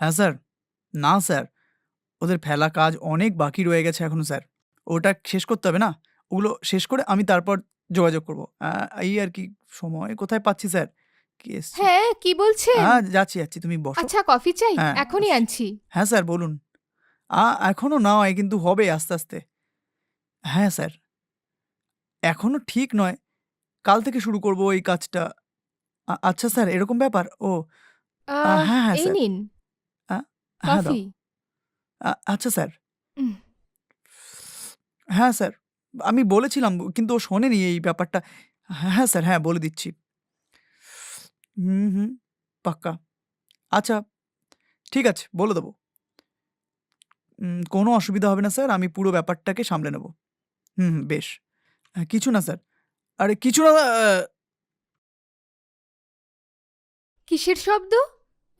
হ্যাঁ স্যার। না স্যার, ওদের ফেলা কাজ অনেক বাকি রয়ে গেছে এখনো স্যার। ওটা শেষ করতে হবে না? ওগুলো শেষ করে আমি তারপর যোগাযোগ করব। এই আরকি সময় কোথায় পাচ্ছি স্যার? কে এসছে? হ্যাঁ, কি বলছেন? যাচ্ছি। তুমি বসো। আচ্ছা, কফি চাই? হ্যাঁ, এখনই আসছি। আনছি। হ্যাঁ স্যার বলুন। এখনো নয় কিন্তু হবে আস্তে। হ্যাঁ স্যার, এখনো ঠিক নয়। কাল থেকে শুরু করব এই কাজটা। আচ্ছা স্যার এরকম ব্যাপার? হ্যাঁ এই স্যার। নিন আ হ্যাঁ দাও। কফি। আচ্ছা স্যার। উম, হ্যাঁ স্যার, আমি বলেছিলাম কিন্তু ও শোনেনি এই ব্যাপারটা। হ্যাঁ স্যার, হ্যাঁ বলে দিচ্ছি। হুম, পাক্কা। আচ্ছা, ঠিক আছে বলে দেব। কোনো অসুবিধা হবে না স্যার, আমি পুরো ব্যাপারটাকে সামলে নেব। বেশ। কিছু না স্যার। আরে কিছু না কিসের শব্দ?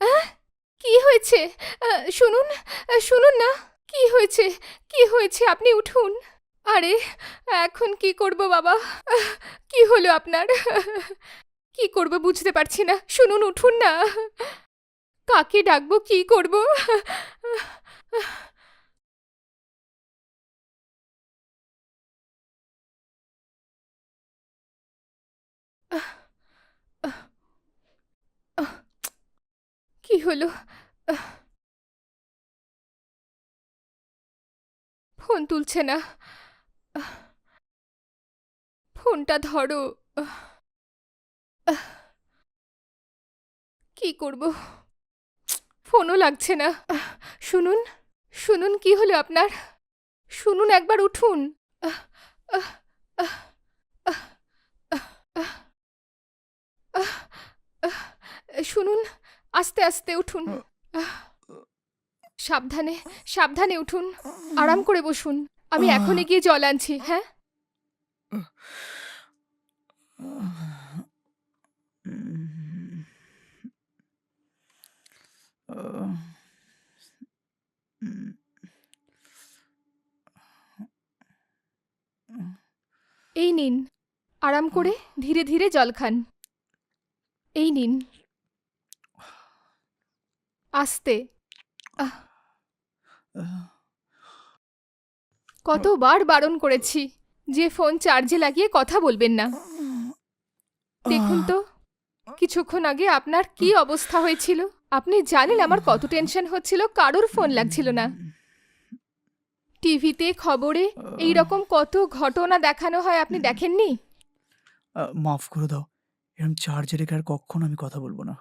আহ! কি হয়েছে? শুনুন, শুনুন না। কি হয়েছে? কি হয়েছে? আপনি উঠুন। আরে, এখন কি করব বাবা? কি হলো আপনার? কি করব বুঝতে পারছি না। শুনুন, উঠুন না। কাকে ডাকবো? কি করব? কি হলো? ফোন তুলছে না। ফোনটা ধরো। কি করব? ফোনও লাগছে না। শুনুন, শুনুন, কি হলো আপনার? শুনুন, একবার উঠুন। আহ, আহ, আহ, আহ, আহ, আহ, আহ, শুনুন, আস্তে আস্তে উঠুন। আহ, সাবধানে, সাবধানে উঠুন। আরাম করে বসুন। আমি এখনই গিয়ে জল আনছি, হ্যাঁ? এই নিন, আরাম করে ধীরে ধীরে জল খান। এই নিন, আস্তে। আহ, কতবার বারণ করেছি যে ফোন চার্জে লাগিয়ে কথা বলবেন না। দেখুন তো, কিছুক্ষণ আগে আপনার কি অবস্থা হয়েছিল। আপনি জানেন আমার কত টেনশন হচ্ছিল, কারোর ফোন লাগছিল না। টিভিতে খবরে এই রকম কত ঘটনা দেখানো হয়, আপনি দেখেননি? মাফ করে দাও। এরম চার্জে রেখে আর কক্ষনো আমি কথা বলব না।